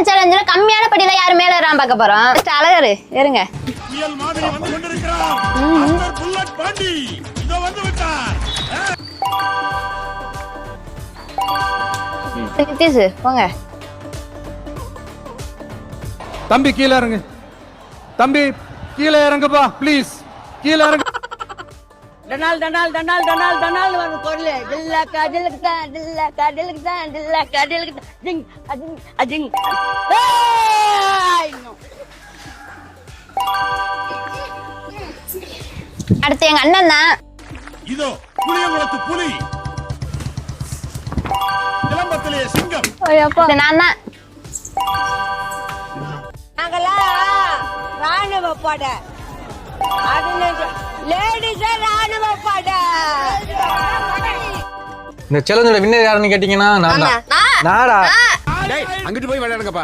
சேலஞ்சுல கம்மியான படியில யாரு மேல ஏறாம பார்க்க போறோம். அழகரு இருங்க. புயல் மாதிரி வந்து கொண்டிருக்கிறார். அந்த புல்லட் பாண்டி இதோ வந்து விட்டார். நிதிஷ் போங்க. தம்பி கீழே இறங்கு. தம்பி கீழே இறங்குப்பா ப்ளீஸ். கீழே இறங்கு. டனால் டனால் டனால் டனால் டனால் வர பொருள் டில்ல கடலுக்கு தான் டில்ல கடலுக்கு தான் டில்ல கடலுக்கு தான் ஜிங் அஜிங் அஜிங். அடுத்து எங்க அண்ணன் தான். இதோ புளியங்குளத்து புலி, இளம்பத்திலே சிங்கம். நான் தான். நாங்கெல்லாம் ராணுவ படை, லேடிஸே ராணுவ படை. இந்த சேலஞ்சோட வின்னர் யாருன்னு கேட்டீங்கன்னா நான் தான். நாடா அங்கிட்டு போய் விளையாடுங்கப்பா.